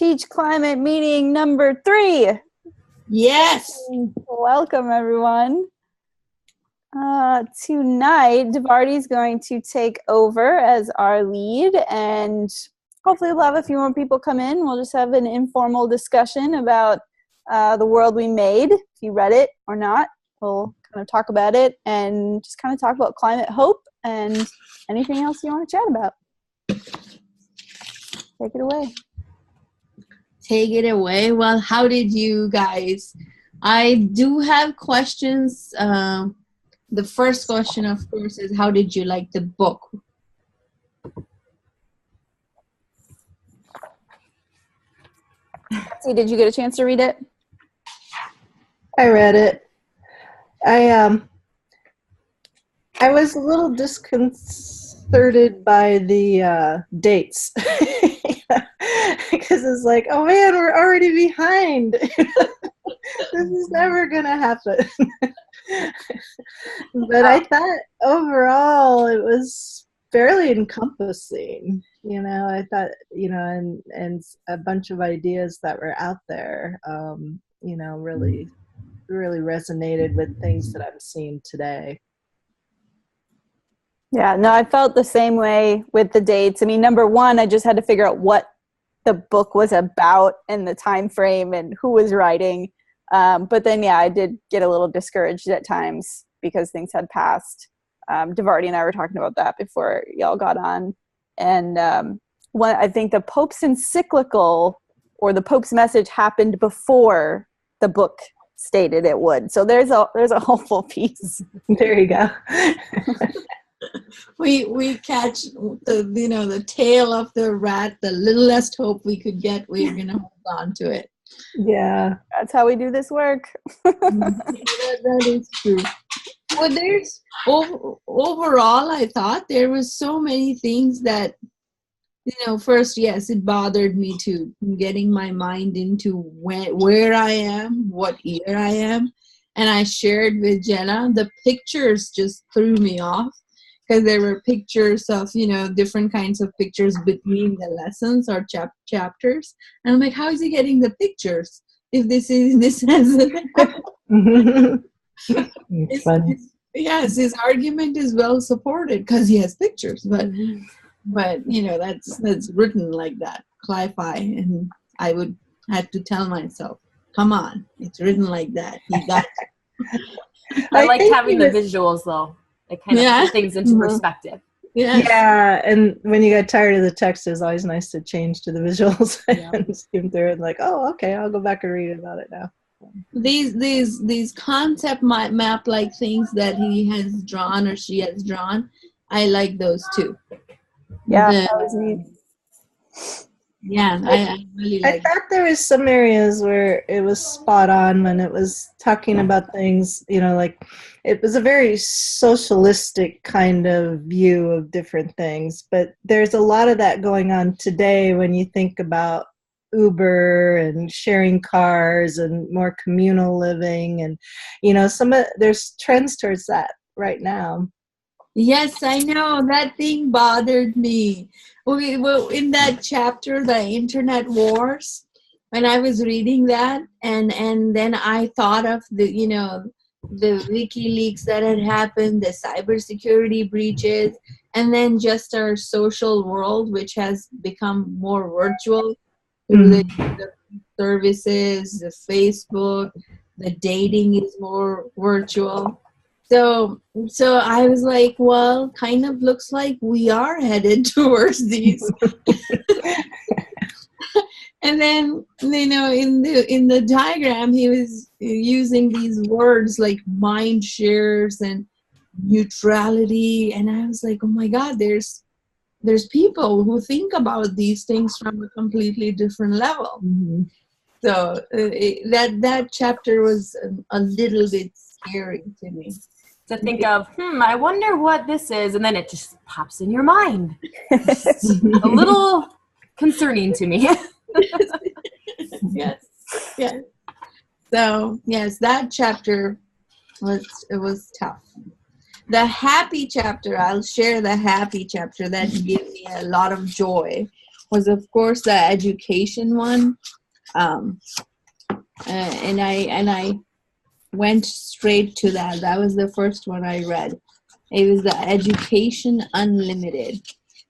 Teach Climate meeting number 3. Yes. Welcome, everyone. Tonight, Devarty's going to take over as our lead, and hopefully we'll have a few more people come in. We'll just have an informal discussion about the world we made, if you read it or not. We'll kind of talk about it and just kind of talk about climate hope and anything else you want to chat about. Take it away. Take it away. Well, how did you guys? I do have questions. The first question, of course, is how did you like the book? See, did you get a chance to read it? I read it. I was a little disconcerted by the dates. Because it's like, oh man, we're already behind. This is never gonna happen. But I thought overall it was fairly encompassing. I thought, and a bunch of ideas that were out there, really resonated with things that I'm seeing today. Yeah, no, I felt the same way with the dates. I mean, number one, I just had to figure out what the book was about and the time frame and who was writing. But then, yeah, I did get a little discouraged at times because things had passed. Devarty and I were talking about that before y'all got on. And I think the Pope's encyclical or the Pope's message happened before the book stated it would. So there's a hopeful piece. There you go. We catch the tail of the rat, the littlest hope we could get. We're gonna hold on to it. Yeah, that's how we do this work. That is true. Well, there's overall, I thought there was so many things that first, yes, it bothered me too, getting my mind into where I am, what year I am, and I shared with Jenna. The pictures just threw me off. Because there were pictures of, different kinds of pictures between the lessons or chapters. And I'm like, how is he getting the pictures if this has It's funny. Yes, his argument is well supported because he has pictures. But that's written like that, cli-fi. And I would have to tell myself, come on, it's written like that. You got it. I like having the visuals, though. It kind of puts things into perspective. Yeah, and when you get tired of the text, it's always nice to change to the visuals and skim through it and like, oh, okay, I'll go back and read about it now. These concept map like things that he has drawn or she has drawn, I like those too. Yeah, that was neat. Yeah, I really like. I thought there was some areas where it was spot on when it was talking about things, like it was a very socialistic kind of view of different things. But there's a lot of that going on today when you think about Uber and sharing cars and more communal living. And, there's trends towards that right now. Yes, I know. That thing bothered me. Well, in that chapter, the Internet Wars, when I was reading that, and then I thought of the WikiLeaks that had happened, the cybersecurity breaches, and then just our social world, which has become more virtual through the services, the Facebook, the dating is more virtual. So I was like, well, kind of looks like we are headed towards these. And then, in the diagram, he was using these words like mind shares and neutrality. And I was like, oh my God, there's people who think about these things from a completely different level. Mm-hmm. So that chapter was a little bit scary to me. To think of, I wonder what this is, and then it just pops in your mind. A little concerning to me. Yes. So yes, that chapter was tough. The happy chapter, I'll share the happy chapter that gave me a lot of joy, was, of course, the education one. And I went straight to that. That was the first one I read. It was the Education Unlimited.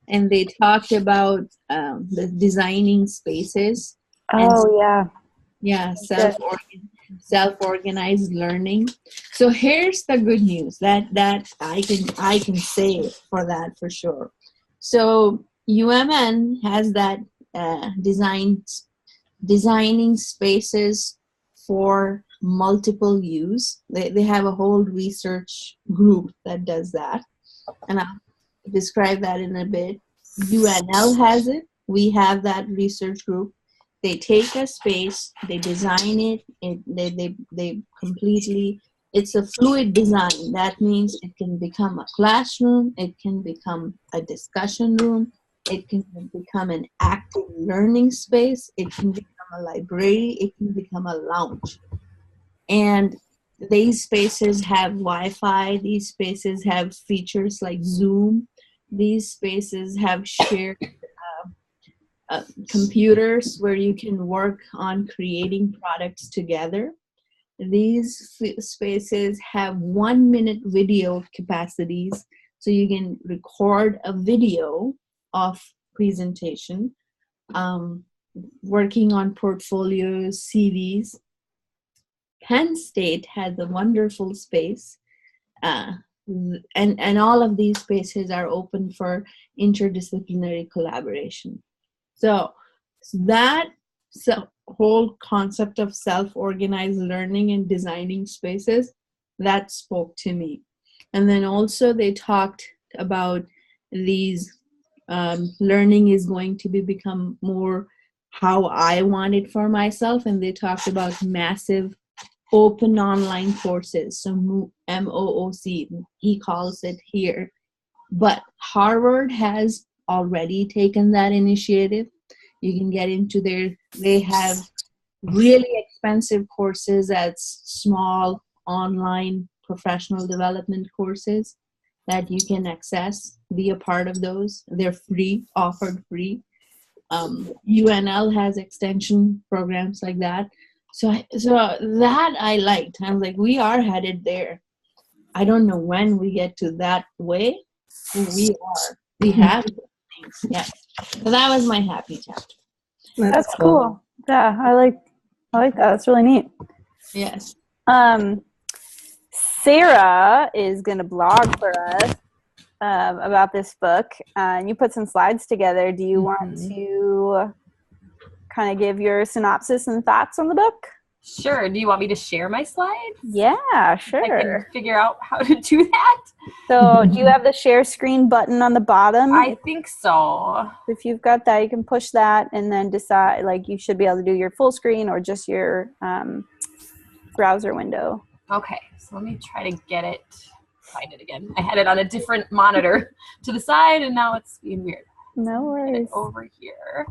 And they talked about the designing spaces. Oh, yeah. Yeah, self-organized learning. So here's the good news that I can say for that for sure. So UMN has that designing spaces for multiple use. They have a whole research group that does that, and I'll describe that in a bit. UNL has it. We have that research group. They take a space, they design it, they completely, it's a fluid design. That means it can become a classroom, it can become a discussion room, it can become an active learning space, it can become a library, it can become a lounge. And these spaces have Wi-Fi, these spaces have features like Zoom, these spaces have shared computers where you can work on creating products together. These spaces have 1-minute video capacities, so you can record a video of presentation, working on portfolios, CVs. Penn State has a wonderful space, and all of these spaces are open for interdisciplinary collaboration. So that whole concept of self-organized learning and designing spaces, that spoke to me. And then also they talked about these learning is going to become more how I want it for myself. And they talked about massive open online courses, so MOOC, he calls it here. But Harvard has already taken that initiative. You can get into they have really expensive courses as small online professional development courses that you can access, be a part of those. They're free, offered free. UNL has extension programs like that. So that I liked. I was like, we are headed there. I don't know when we get to that way. We are. We have things. Yes. So that was my happy chapter. That's cool. Yeah, I like that. That's really neat. Yes. Sarah is going to blog for us about this book, and you put some slides together. Do you want to kind of give your synopsis and thoughts on the book? Sure. Do you want me to share my slides? Yeah, sure. I can figure out how to do that. So do you have the share screen button on the bottom? I think so. If you've got that, you can push that and then decide, like, you should be able to do your full screen or just your browser window. Okay, so let me try to find it again. I had it on a different monitor to the side, and now it's being weird. No worries. Over here.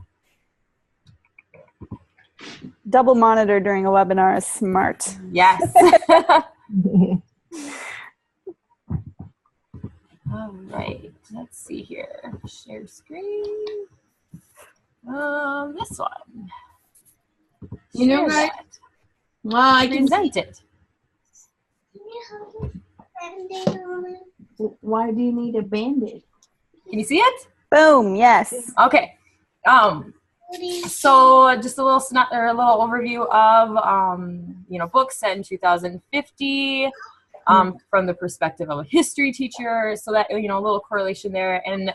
Double monitor during a webinar is smart. Yes. All right, let's see here. Share screen. This one. You know what? Well, I can present it. Why do you need a Band-Aid? Can you see it? Boom, yes. Okay. So just a little overview of books set in 2050 from the perspective of a history teacher. So that a little correlation there, and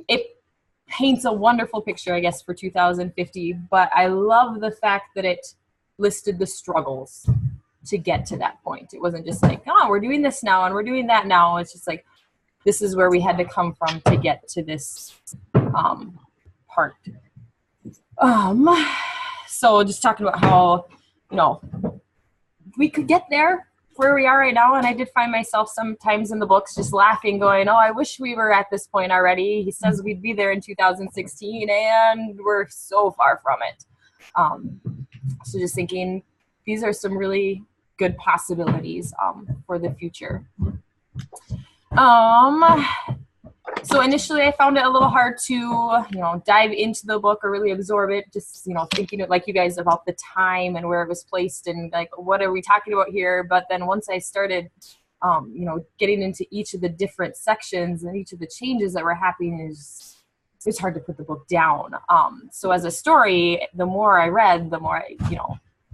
it paints a wonderful picture, I guess, for 2050. But I love the fact that it listed the struggles to get to that point. It wasn't just like, oh, we're doing this now and we're doing that now. It's just like, this is where we had to come from to get to this part. So just talking about how, we could get there where we are right now. And I did find myself sometimes in the books just laughing, going, oh, I wish we were at this point already. He says we'd be there in 2016 and we're so far from it. So just thinking, these are some really good possibilities for the future. So initially I found it a little hard to, dive into the book or really absorb it, just, thinking of, like you guys, about the time and where it was placed and like, what are we talking about here? But then once I started, getting into each of the different sections and each of the changes that were happening, it's hard to put the book down. So as a story, the more I read, the more I,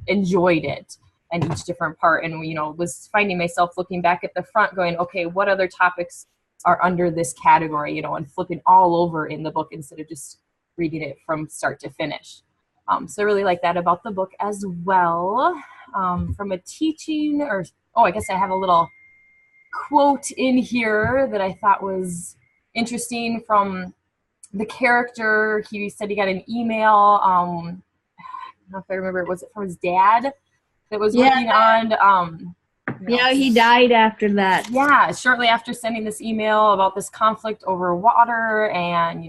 enjoyed it and each different part, and, was finding myself looking back at the front going, okay, what other topics are under this category, and flipping all over in the book instead of just reading it from start to finish. So I really like that about the book as well. From a teaching, I guess I have a little quote in here that I thought was interesting from the character. He said he got an email. I don't know if I remember, was it from his dad that was working on Yeah, he died after that. Yeah, shortly after sending this email about this conflict over water, and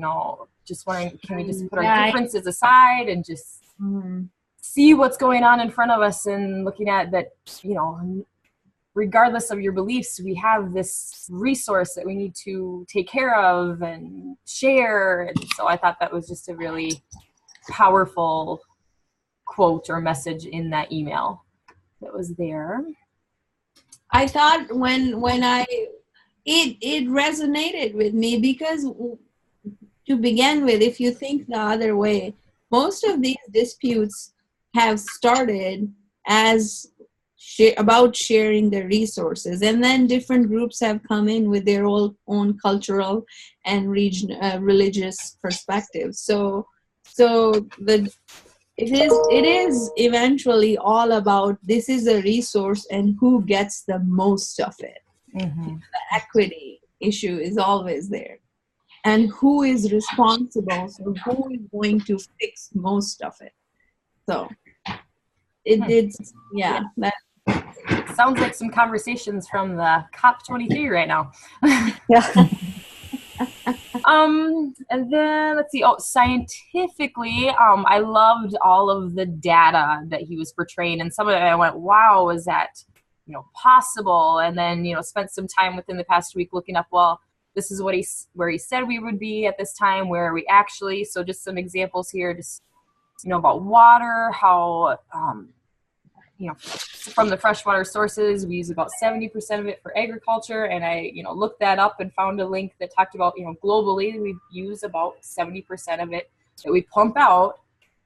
just wondering, can we just put our differences aside and just see what's going on in front of us, and looking at that, regardless of your beliefs, we have this resource that we need to take care of and share. And so I thought that was just a really powerful quote or message in that email that was there. I thought it resonated with me because, to begin with, if you think the other way, most of these disputes have started as about sharing the resources, and then different groups have come in with their own cultural and religious perspectives. So it is eventually all about, this is a resource and who gets the most of it. Mm-hmm. The equity issue is always there, and who is responsible, so who is going to fix most of it. So it did, that sounds like some conversations from the COP23 right now. Yeah. And then let's see. Scientifically, I loved all of the data that he was portraying, and some of it I went, wow, is that, possible? And then, spent some time within the past week looking up, well, this is where he said we would be at this time, where are we actually? So just some examples here, just, about water, how, from the freshwater sources, we use about 70% of it for agriculture. And I, looked that up and found a link that talked about, globally, we use about 70% of it that we pump out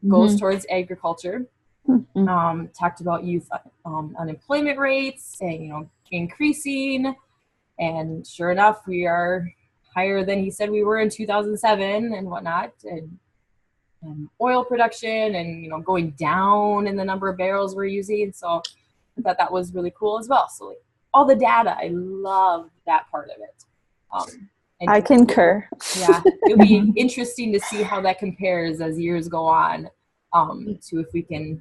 goes towards agriculture. Talked about youth unemployment rates and, increasing. And sure enough, we are higher than he said we were in 2007 and whatnot. And oil production and, going down in the number of barrels we're using. So I thought that was really cool as well. So like, all the data, I love that part of it. I concur. Yeah, it'll be interesting to see how that compares as years go on, to if we can,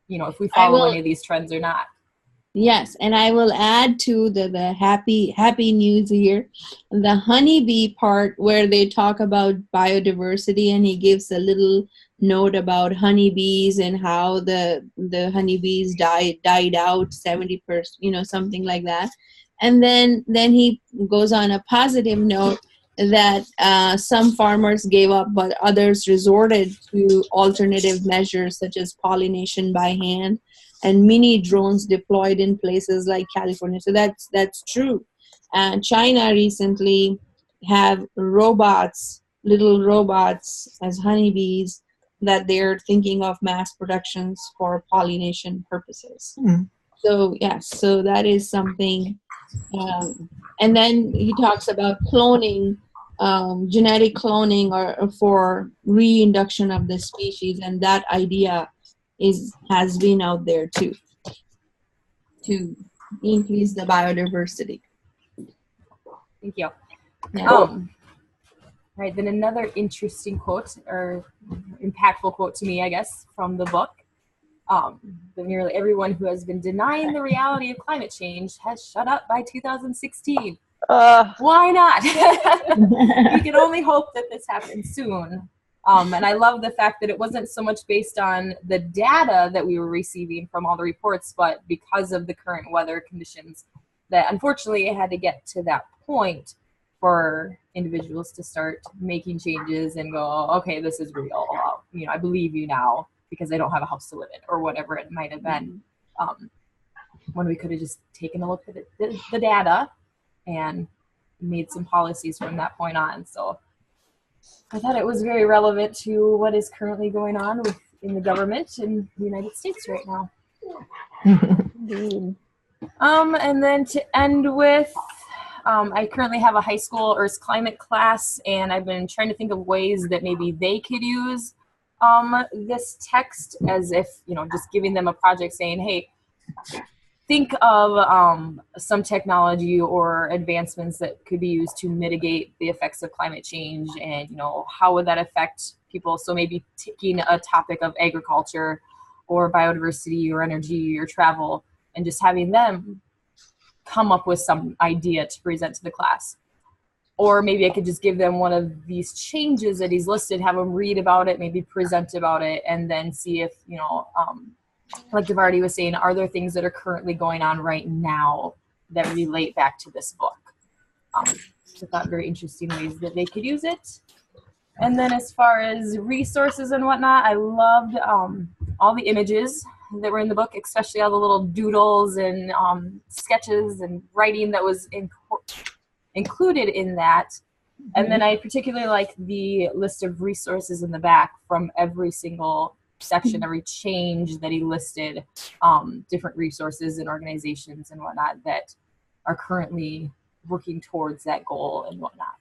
if we follow any of these trends or not. Yes, and I will add to the happy news here, the honeybee part where they talk about biodiversity, and he gives a little note about honeybees and how the honeybees died out 70%, something like that. And then he goes on a positive note that some farmers gave up, but others resorted to alternative measures such as pollination by hand and mini drones deployed in places like California. So that's true. China recently have little robots as honeybees that they're thinking of mass productions for pollination purposes. So yes, so that is something. And then he talks about cloning, genetic cloning or for reinduction of the species, and that idea has been out there too, to increase the biodiversity. Thank you. Yeah. Right, then another interesting quote, or impactful quote to me, I guess, from the book. That nearly everyone who has been denying the reality of climate change has shut up by 2016. Why not? We can only hope that this happens soon. And I love the fact that it wasn't so much based on the data that we were receiving from all the reports, but because of the current weather conditions, that unfortunately it had to get to that point for individuals to start making changes and go, okay, this is real. I believe you now because I don't have a house to live in, or whatever it might have been. When we could have just taken a look at the data and made some policies from that point on. So I thought it was very relevant to what is currently going on in the government in the United States right now. And then to end with, I currently have a high school Earth climate class, and I've been trying to think of ways that maybe they could use this text, as if, just giving them a project saying, hey, think of some technology or advancements that could be used to mitigate the effects of climate change, and how would that affect people. So maybe taking a topic of agriculture or biodiversity or energy or travel, and just having them come up with some idea to present to the class. Or maybe I could just give them one of these changes that he's listed, have them read about it, maybe present about it, and then see if, like Devarty was saying, are there things that are currently going on right now that relate back to this book? So I thought very interesting ways that they could use it. And then as far as resources and whatnot, I loved all the images that were in the book, especially all the little doodles and sketches and writing that was included in that. And then I particularly like the list of resources in the back from every single section, every change that he listed, different resources and organizations and whatnot that are currently working towards that goal and whatnot.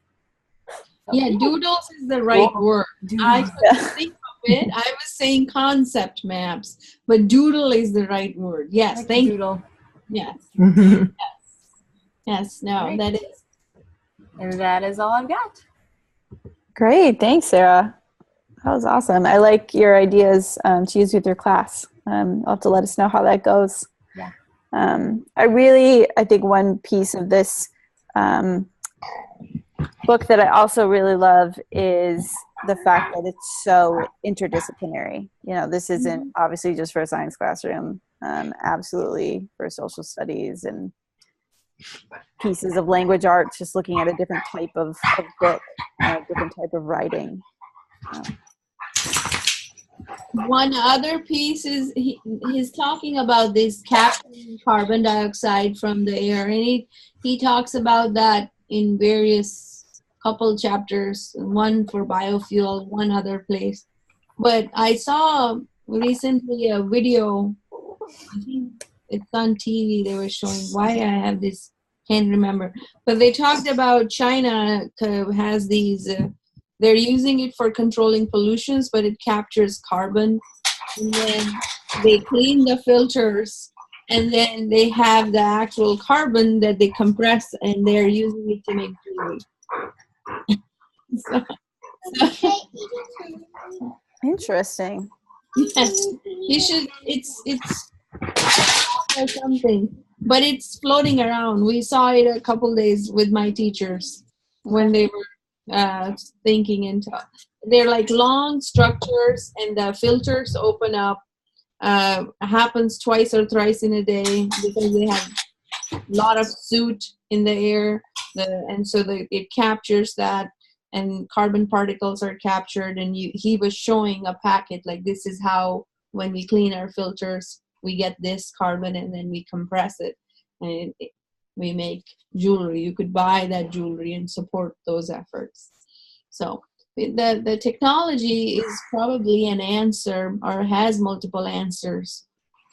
So, yeah, doodles is the right word. I couldn't think of it. I was saying concept maps, but doodle is the right word. Yes, like thank doodle. you. Yes. Yes, no, Right. that is. And that is all I've got. Great. Thanks, Sarah. That was awesome. I like your ideas to use with your class. You'll have to let us know how that goes. Yeah. I think one piece of this book that I also really love is the fact that it's so interdisciplinary. This isn't obviously just for a science classroom, absolutely for social studies and pieces of language arts, just looking at a different type of book, different type of writing. One other piece is he's talking about this capturing carbon dioxide from the air, and he talks about that in various couple chapters, one for biofuel, one other place. But I saw recently a video, I think it's on TV, they were showing, why I have this, can't remember, but they talked about China has these, they're using it for controlling pollutions, but it captures carbon, and then they clean the filters, and then they have the actual carbon that they compress, and they're using it to make jewelry. Interesting. Yes, you should. It's or something, but it's floating around. We saw it a couple days with my teachers when they were thinking into. They're like long structures, and the filters open up. Happens twice or thrice in a day because they have a lot of soot in the air, and so it captures that. And carbon particles are captured, and he was showing a packet like, this is how when we clean our filters we get this carbon, and then we compress it, and we make jewelry. You could buy that jewelry and support those efforts. So the technology is probably an answer, or has multiple answers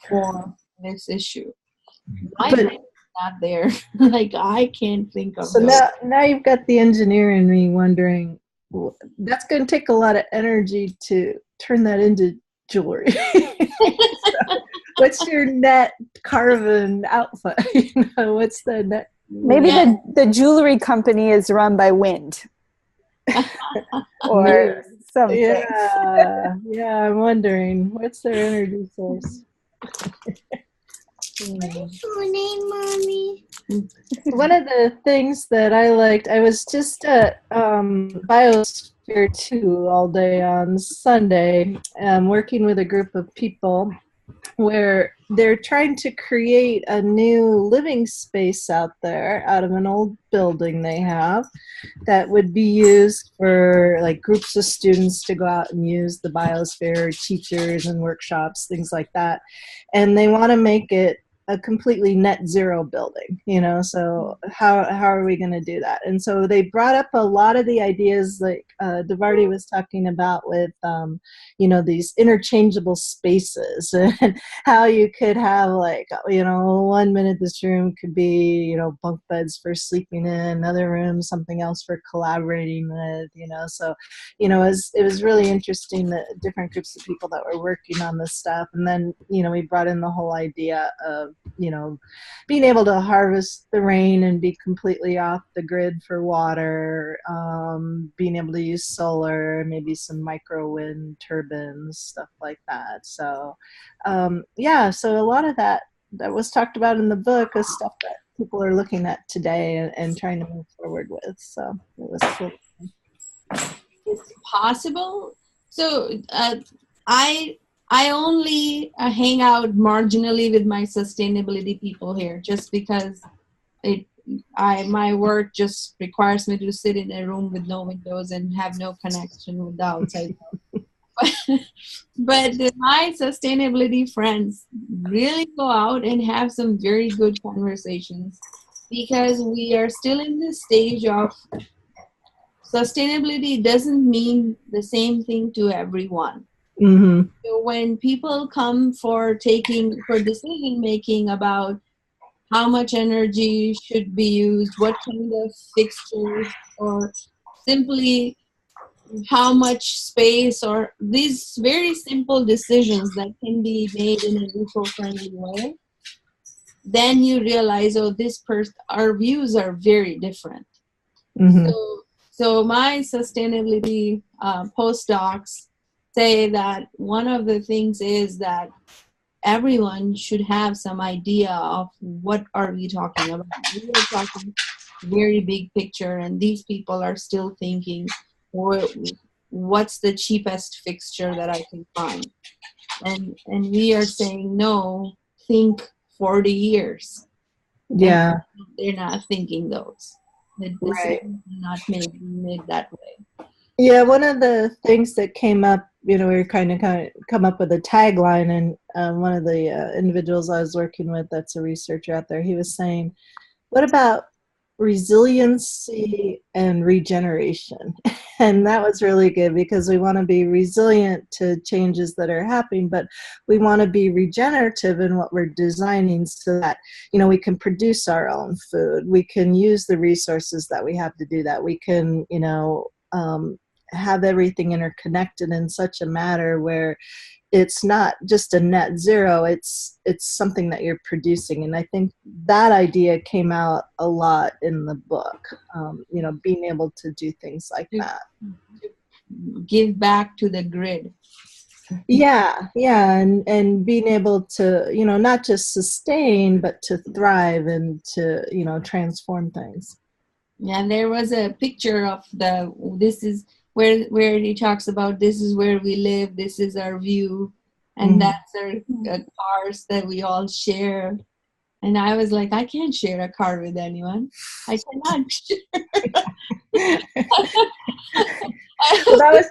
for this issue. Not there. Like, I can't think of. So now you've got the engineer in me wondering, that's going to take a lot of energy to turn that into jewelry. So, what's your net carbon output? What's the net? Maybe the jewelry company is run by wind. Or something. Yeah, I'm wondering, what's their energy source? What's your name, Mommy? One of the things that I liked, I was just at Biosphere 2 all day on Sunday, working with a group of people, where they're trying to create a new living space out there out of an old building they have that would be used for like groups of students to go out and use the biosphere, teachers and workshops, things like that. And they want to make it a completely net zero building, you know, so how are we going to do that? And so they brought up a lot of the ideas like Devarty was talking about with, you know, these interchangeable spaces and how you could have like, you know, 1 minute this room could be, you know, bunk beds for sleeping in, another room, something else for collaborating with, you know, so, you know, it was really interesting that different groups of people that were working on this stuff. And then, you know, we brought in the whole idea of, you know, being able to harvest the rain and be completely off the grid for water, being able to use solar, maybe some micro wind turbines, stuff like that. So, yeah, so a lot of that was talked about in the book is stuff that people are looking at today and trying to move forward with. So it was cool. It's possible. So I only hang out marginally with my sustainability people here, just because my work just requires me to sit in a room with no windows and have no connection with the outside. But my sustainability friends really go out and have some very good conversations, because we are still in this stage of sustainability doesn't mean the same thing to everyone. Mm-hmm. So when people come for decision making about how much energy should be used, what kind of fixtures, or simply how much space, or these very simple decisions that can be made in an eco-friendly way, then you realize, oh, our views are very different. Mm-hmm. So my sustainability postdocs say that one of the things is that everyone should have some idea of what are we talking about. We are talking very big picture, and these people are still thinking, what's the cheapest fixture that I can find? And we are saying, no, think 40 years. Yeah. And they're not thinking those. The decisions are not made that way. Yeah, one of the things that came up, you know, we were kind of come up with a tagline, and one of the individuals I was working with that's a researcher out there, he was saying, what about resiliency and regeneration? And that was really good, because we want to be resilient to changes that are happening, but we want to be regenerative in what we're designing, so that, you know, we can produce our own food, we can use the resources that we have to do that, we can, you know, have everything interconnected in such a manner where it's not just a net zero, it's something that you're producing. And I think that idea came out a lot in the book, you know, being able to do things like that. Give back to the grid. Yeah, and being able to, you know, not just sustain, but to thrive and to, you know, transform things. Yeah, there was a picture of this is where he talks about, this is where we live, this is our view, and that's our cars that we all share. And I was like, I can't share a car with anyone. I cannot share. Well,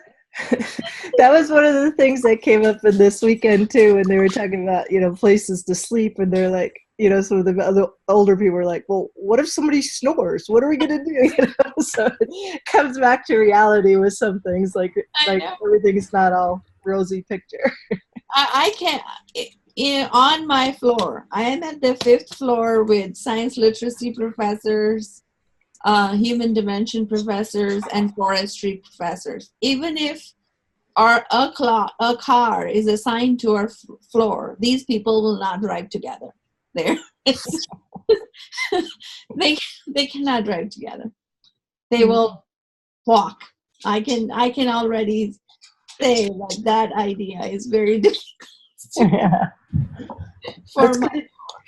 that was one of the things that came up in this weekend too, when they were talking about, you know, places to sleep, and they're like, you know, some of the other older people were like, well, what if somebody snores? What are we going to do? You know? So it comes back to reality with some things, like everything's not all rosy picture. I can't, on my floor, I am at the 5th floor with science literacy professors, human dimension professors, and forestry professors. Even if a car is assigned to our floor, these people will not drive together there. They cannot drive together. They will walk. I can already say that idea is very difficult for my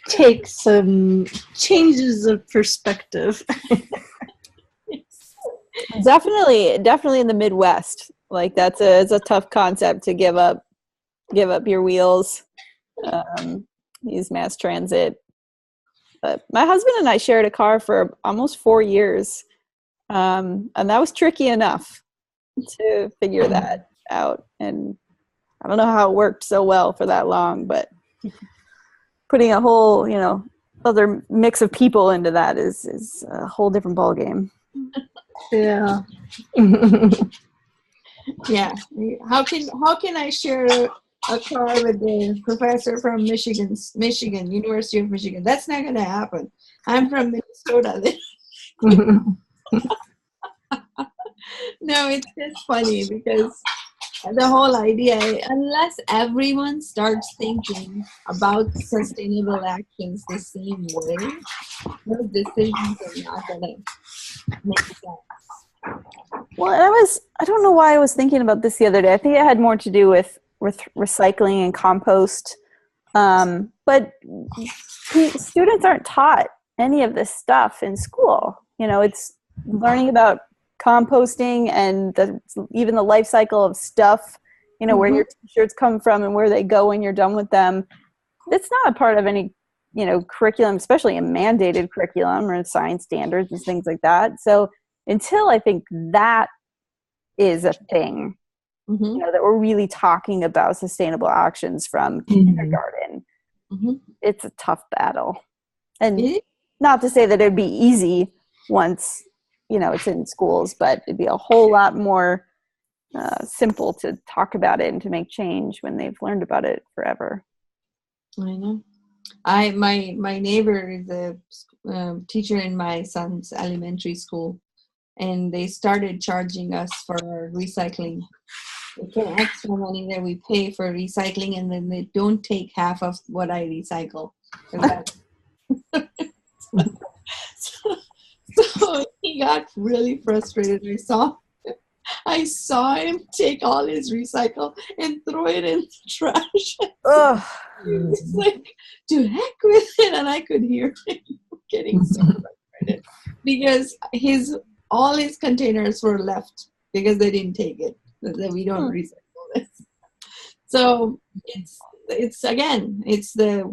take some changes of perspective. Definitely in the Midwest, like it's a tough concept to give up your wheels. use mass transit. But my husband and I shared a car for almost 4 years, and that was tricky enough to figure that out. And I don't know how it worked so well for that long, but putting a whole, other mix of people into that is a whole different ballgame. Yeah. Yeah. How can I share a car with the professor from Michigan, University of Michigan? That's not going to happen. I'm from Minnesota. No, it's just funny because the whole idea, unless everyone starts thinking about sustainable actions the same way, those decisions are not going to make sense. Well, I don't know why I was thinking about this the other day. I think it had more to do with recycling and compost. But students aren't taught any of this stuff in school. It's learning about composting and even the life cycle of stuff, where your t-shirts come from and where they go when you're done with them. It's not a part of any, curriculum, especially a mandated curriculum or science standards and things like that. So until I think that is a thing, that we're really talking about sustainable actions from kindergarten, it's a tough battle. And not to say that it'd be easy once, it's in schools, but it'd be a whole lot more simple to talk about it and to make change when they've learned about it forever. I know. My neighbor is a teacher in my son's elementary school, and they started charging us for recycling. It's an extra money that we pay for recycling, and then they don't take half of what I recycle. So he got really frustrated. I saw him take all his recycle and throw it in the trash. Ugh. It's like, to heck with it. And I could hear him getting so frustrated because all his containers were left because they didn't take it. That we don't recycle this. So it's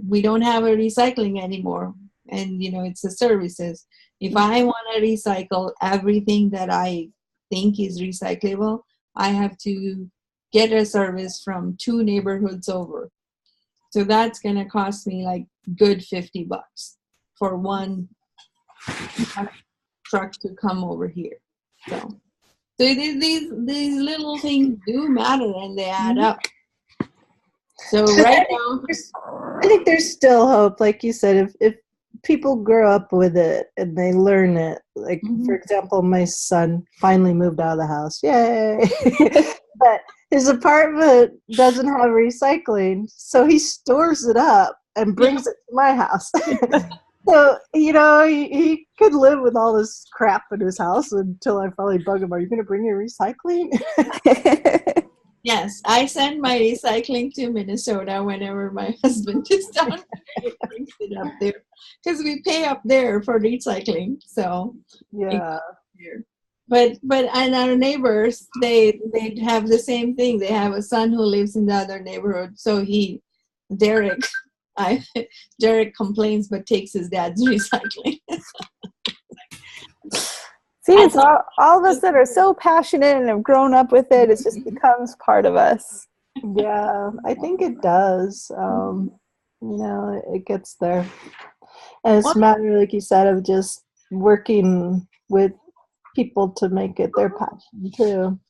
we don't have a recycling anymore. And, it's the services. If I want to recycle everything that I think is recyclable, I have to get a service from 2 neighborhoods over. So that's going to cost me like good $50 for one truck to come over here. So these little things do matter, and they add up. So right now, I think there's still hope. Like you said, if people grow up with it and they learn it, like for example, my son finally moved out of the house. Yay! But his apartment doesn't have recycling, so he stores it up and brings it to my house. So, he could live with all this crap in his house until I finally bug him, are you going to bring your recycling? Yes, I send my recycling to Minnesota whenever my husband is down here. He brings it up there because we pay up there for recycling. So yeah. But and our neighbors, they have the same thing. They have a son who lives in the other neighborhood. So Derek complains but takes his dad's recycling. See, it's all of us that are so passionate and have grown up with it. It just becomes part of us. Yeah, I think it does. It gets there. And it's a matter, like you said, of just working with people to make it their passion too.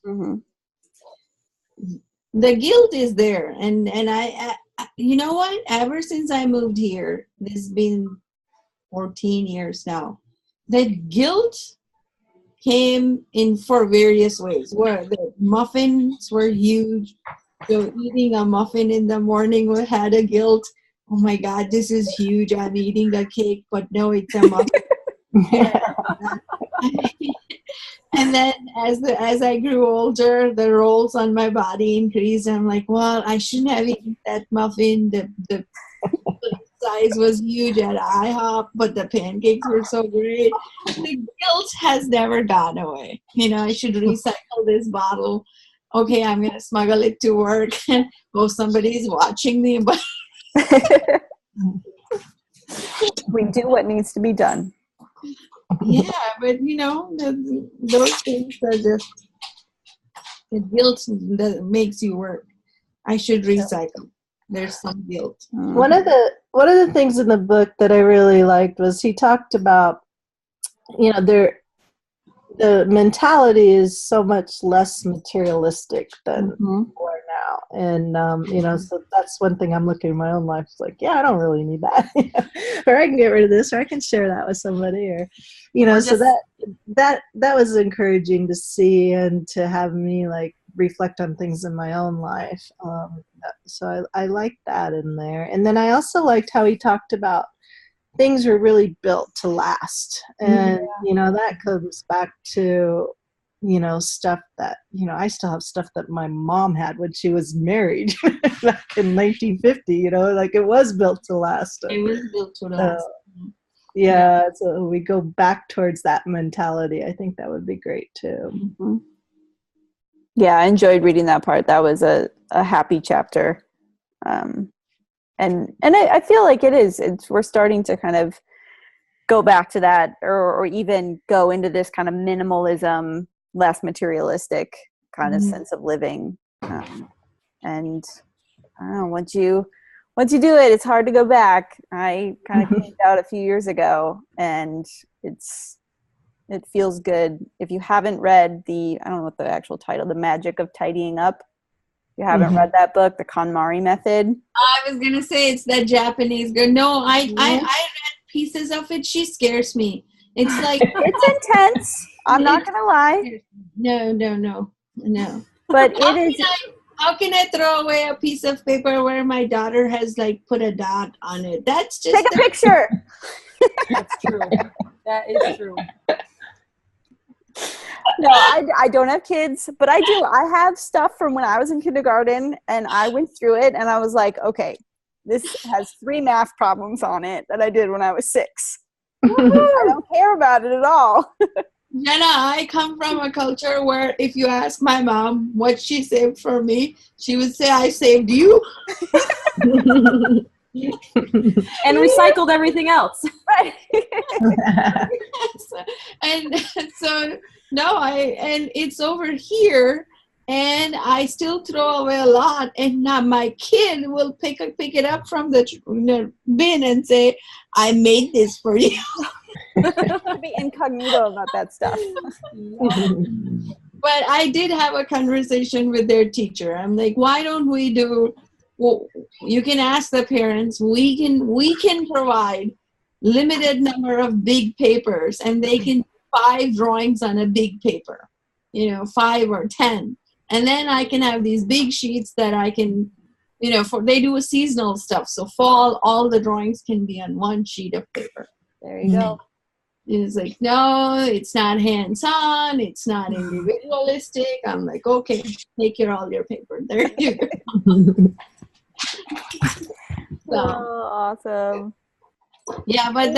The guilt is there, and I you know what? Ever since I moved here, this has been 14 years now. That guilt came in for various ways. Where the muffins were huge, so eating a muffin in the morning had a guilt. Oh my God, this is huge! I'm eating a cake, but no, it's a muffin. And then as I grew older, the rolls on my body increased. I'm like, well, I shouldn't have eaten that muffin. The size was huge at IHOP, but the pancakes were so great. The guilt has never gone away. I should recycle this bottle. Okay, I'm going to smuggle it to work. And somebody's watching me, but We do what needs to be done. Yeah, but those things are just the guilt that makes you work. I should recycle. There's some guilt. One of the things in the book that I really liked was he talked about, the mentality is so much less materialistic than before now. And, so that's one thing I'm looking at in my own life. It's like, yeah, I don't really need that. Or I can get rid of this, or I can share that with somebody, or, so that was encouraging to see and to have me like reflect on things in my own life. So I liked that in there. And then I also liked how he talked about things were really built to last. And, that comes back to, stuff that, I still have stuff that my mom had when she was married back in 1950, like it was built to last. It was built to last. Yeah, so we go back towards that mentality. I think that would be great too. Mm-hmm. Yeah, I enjoyed reading that part. That was a happy chapter. And I feel like we're starting to kind of go back to that, or even go into this kind of minimalism, less materialistic kind of sense of living. And I don't know, once you do it, it's hard to go back. I kind of came out a few years ago, and it feels good. If you haven't read I don't know what the actual title, The Magic of Tidying Up. If you haven't read that book, The KonMari Method. I was going to say it's that Japanese girl. No, I read pieces of it. She scares me. It's like... It's intense. I'm not going to lie. No. But it is... How can I throw away a piece of paper where my daughter has like put a dot on it? That's just... Take a picture. That's true. That is true. No, I don't have kids, but I do. I have stuff from when I was in kindergarten, and I went through it, and I was like, okay, this has 3 math problems on it that I did when I was 6. I don't care about it at all. Jenna, I come from a culture where if you ask my mom what she saved for me, she would say, I saved you. And recycled everything else. Right. And so, and it's over here, and I still throw away a lot, and now my kid will pick it up from the bin and say, I made this for you. Be incognito about that stuff. But I did have a conversation with their teacher. I'm like, why don't we do... Well, you can ask the parents. We can provide limited number of big papers, and they can 5 drawings on a big paper, 5 or 10, and then I can have these big sheets that I can, they do a seasonal stuff. So fall, all the drawings can be on one sheet of paper. There you go. It's like, no, it's not hands-on. It's not individualistic. I'm like, okay, take all your paper. There you go. So, awesome. Yeah, but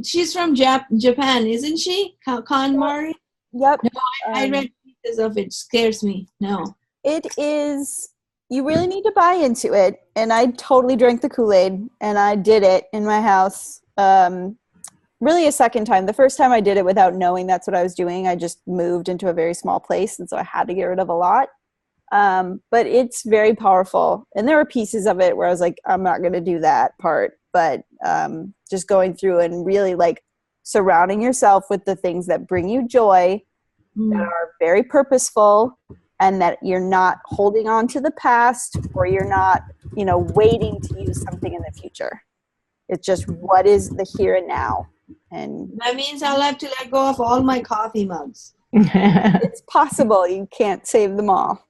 she's from Japan, isn't she? KonMari? Yep. No, I read pieces of it. Scares me. No. It is, you really need to buy into it. And I totally drank the Kool-Aid, and I did it in my house. Really a second time. The first time I did it without knowing that's what I was doing. I just moved into a very small place, and so I had to get rid of a lot. But it's very powerful. And there were pieces of it where I was like, I'm not going to do that part. But just going through and really like surrounding yourself with the things that bring you joy, that are very purposeful, and that you're not holding on to the past, or you're not, waiting to use something in the future. It's just what is the here and now. And that means I'll have to let go of all my coffee mugs. It's possible. You can't save them all.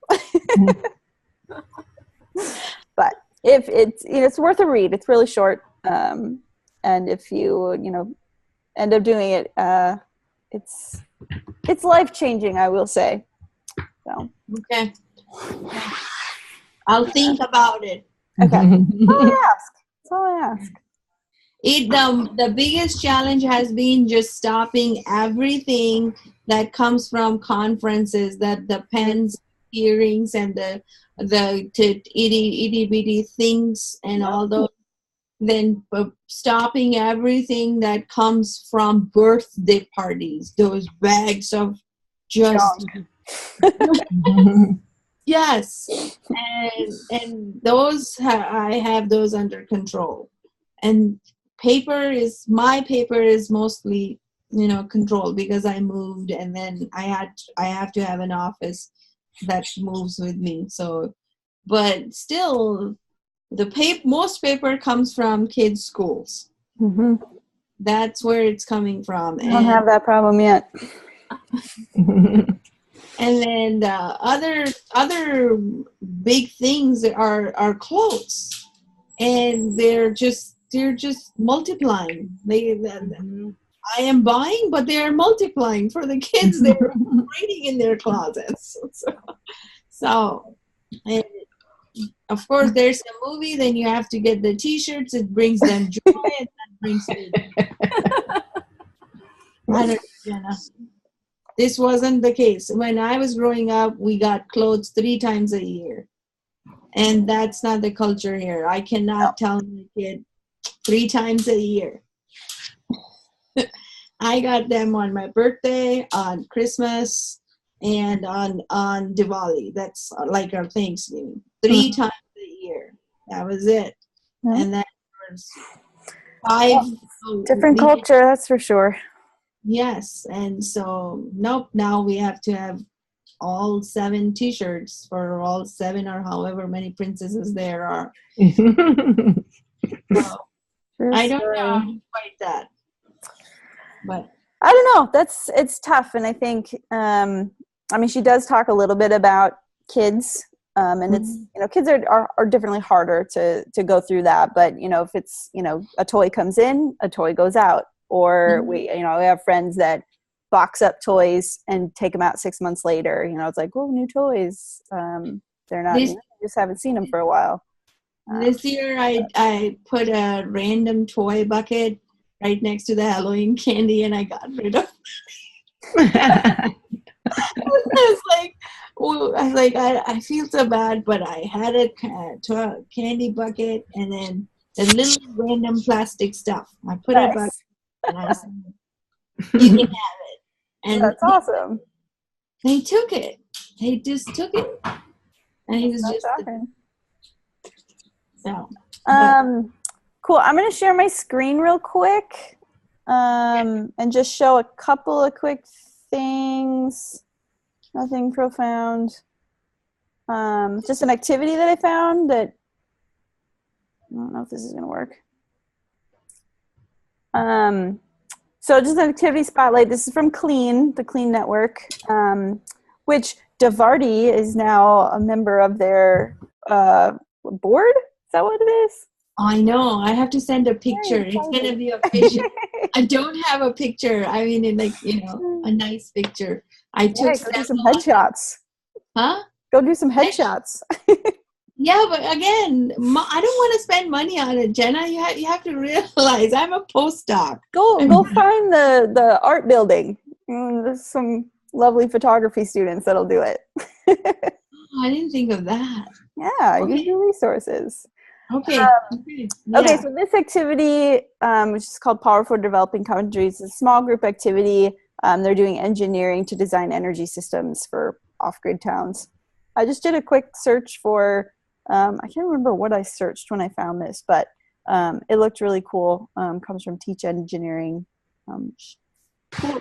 But if it's worth a read. It's really short. And if you end up doing it, it's life-changing, I will say. So okay, I'll think about it. Okay. That's all I ask. The biggest challenge has been just stopping everything that comes from conferences, that the Penn's hearings and the the itty bitty things and all those. Then stopping everything that comes from birthday parties, those bags of just yes, and those I have those under control. And my paper is mostly controlled because I moved, and then I have to have an office that moves with me. So, but still, most paper comes from kids' schools. Mm-hmm. That's where it's coming from. I don't have that problem yet. And then the other big things are clothes, and they're just multiplying. I am buying, but they are multiplying for the kids. They're reading in their closets. So, and of course, there's a movie. Then you have to get the T-shirts. It brings them joy, and that brings me. I don't know. This wasn't the case. When I was growing up, we got clothes 3 times a year. And that's not the culture here. I cannot tell my kid 3 times a year. I got them on my birthday, on Christmas, and on Diwali. That's like our Thanksgiving. 3 times a year. That was it. And that was 5. Different culture, that's for sure. Yes, and so nope. Now we have to have all 7 T-shirts for all 7 or however many princesses there are. So, I don't know how to fight that, but I don't know. It's tough, and I think she does talk a little bit about kids, and it's kids are definitely harder to go through that. But if it's a toy comes in, a toy goes out. Or we have friends that box up toys and take them out 6 months later. It's like, oh, new toys. They're not. You just haven't seen them for a while. This year, I put a random toy bucket right next to the Halloween candy, and I got rid of. I was like, I feel so bad, but I had a candy bucket, and then the little random plastic stuff. I put it back. And I said, you can have it. And that's awesome. They took it. They just took it. And he was just awesome. So cool. I'm gonna share my screen real quick. And just show a couple of quick things. Nothing profound. Just an activity that I found that I don't know if this is gonna work. So just an activity spotlight. This is from the Clean Network, which Davardi is now a member of their board. Is that what it is? I know. I have to send a picture. It's going to be official. I don't have a picture. I mean, a nice picture. I took go do some headshots. Huh? Go do some headshots. Yeah, but again, I don't want to spend money on it, Jenna. You have to realize I'm a postdoc. Go find the art building. There's some lovely photography students that'll do it. I didn't think of that. Yeah, use your resources. Okay. Okay, so this activity, which is called Power for Developing Countries, is a small group activity. They're doing engineering to design energy systems for off-grid towns. I just did a quick search for, I can't remember what I searched when I found this, but it looked really cool. Comes from Teach Engineering.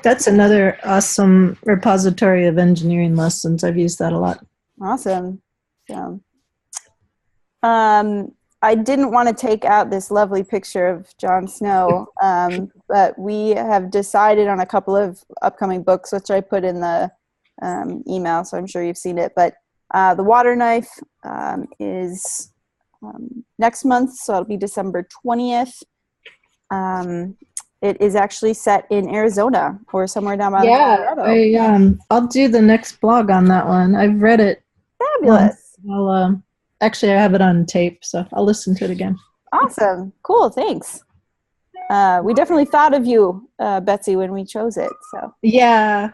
That's another awesome repository of engineering lessons. I've used that a lot. Awesome. Yeah. I didn't want to take out this lovely picture of Jon Snow, but we have decided on a couple of upcoming books, which I put in the email, so I'm sure you've seen it. But The Water Knife is next month, so it'll be December 20th. It is actually set in Arizona or somewhere down by Colorado. I'll do the next blog on that one. I've read it. Fabulous. Actually, I have it on tape, so I'll listen to it again. Awesome. Cool. Thanks. we definitely thought of you, Betsy, when we chose it. So Yeah.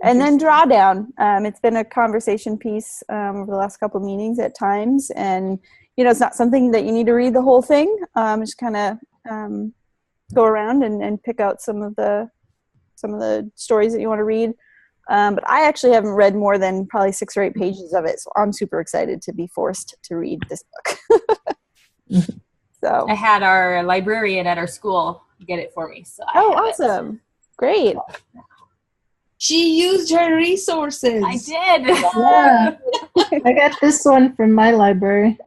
and then Drawdown. It's been a conversation piece over the last couple of meetings at times, and it's not something that you need to read the whole thing. Just kind of go around and pick out some of the stories that you want to read. But I actually haven't read more than probably 6 or 8 pages of it, so I'm super excited to be forced to read this book. So I had our librarian at our school get it for me. So awesome. Great. She used her resources. I did. Yeah. I got this one from my library,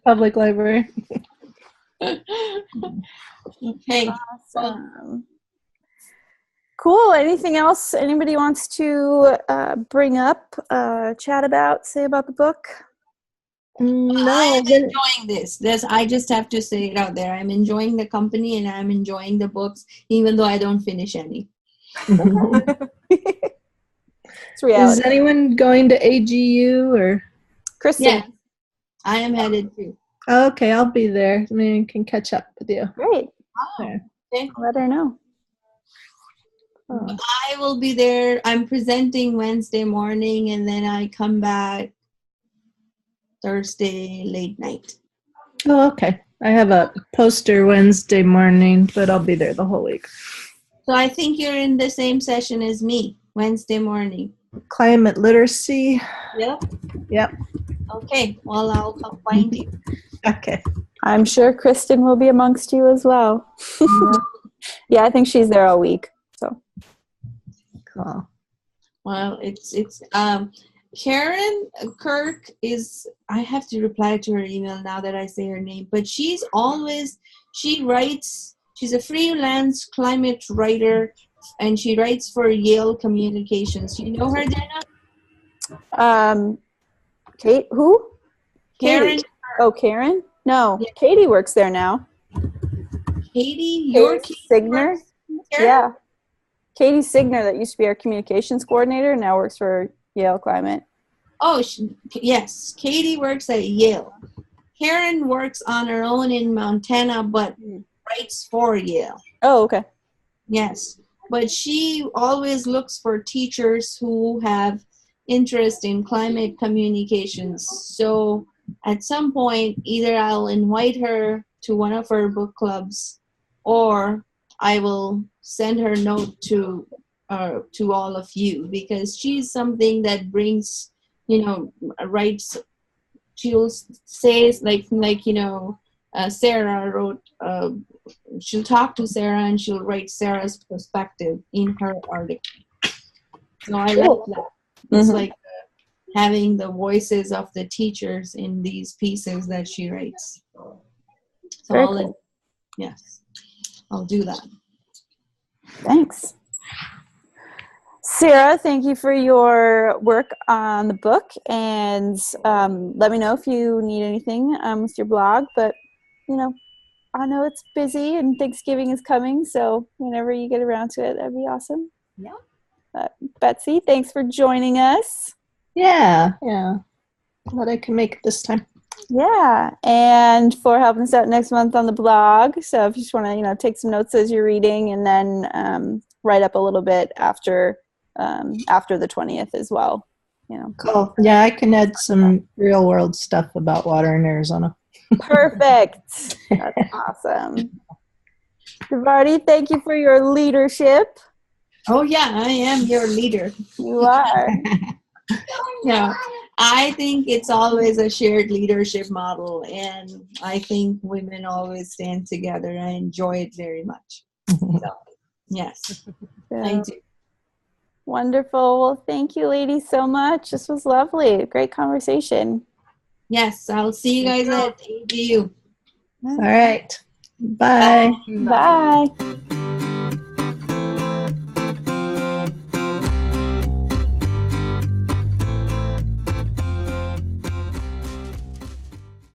public library. Okay. Awesome. Cool. Anything else anybody wants to bring up, chat about, say about the book? No, I'm enjoying this. I just have to say it out there. I'm enjoying the company and I'm enjoying the books, even though I don't finish any. It's reality. Is anyone going to AGU or? Kristen. Yeah, I am headed to. Oh, okay, I'll be there. Maybe I can catch up with you. Great. Oh, okay. Let her know. Oh. I will be there. I'm presenting Wednesday morning and then I come back Thursday late night. Oh, okay. I have a poster Wednesday morning, but I'll be there the whole week. So I think you're in the same session as me, Wednesday morning. Climate literacy. Yep. Okay, well, I'll come find you. Okay. I'm sure Kristen will be amongst you as well. Yeah, I think she's there all week. So Cool. Well, it's Karen Kirk is, I have to reply to her email now that I say her name, but she writes, she's a freelance climate writer, and she writes for Yale Communications. You know her, Dana? Kate, who? Karen. Katie. Oh, Karen? No, Yeah. Katie works there now. Katie, your Katie Signer? Yeah. Katie Signer, that used to be our communications coordinator, now works for Yale Climate. Oh, yes. Katie works at Yale. Karen works on her own in Montana, but writes for Yale. Oh, okay. Yes. But she always looks for teachers who have interest in climate communications. So at some point, either I'll invite her to one of her book clubs, or I will send her note to all of you, because she's something that brings, writes. She'll say Sarah wrote. She'll talk to Sarah and she'll write Sarah's perspective in her article. So I like that. It's like having the voices of the teachers in these pieces that she writes. So I'll do that. Thanks. Sarah, thank you for your work on the book, and let me know if you need anything with your blog, but I know it's busy and Thanksgiving is coming, so whenever you get around to it, that'd be awesome. Yeah. Betsy, thanks for joining us. Yeah. Glad I can make it this time. Yeah, and for helping us out next month on the blog. So if you just want to, take some notes as you're reading, and then write up a little bit after the 20th as well. Cool. Yeah, I can add some real world stuff about water in Arizona. Perfect. That's awesome. Vardy, thank you for your leadership. Oh yeah, I am your leader. You are. Yeah, I think it's always a shared leadership model, and I think women always stand together. I enjoy it very much. So, yes, I do. Wonderful. Well, thank you, ladies, so much. This was lovely. Great conversation. Yes, I'll see you guys at AGU. All right. Bye. Bye.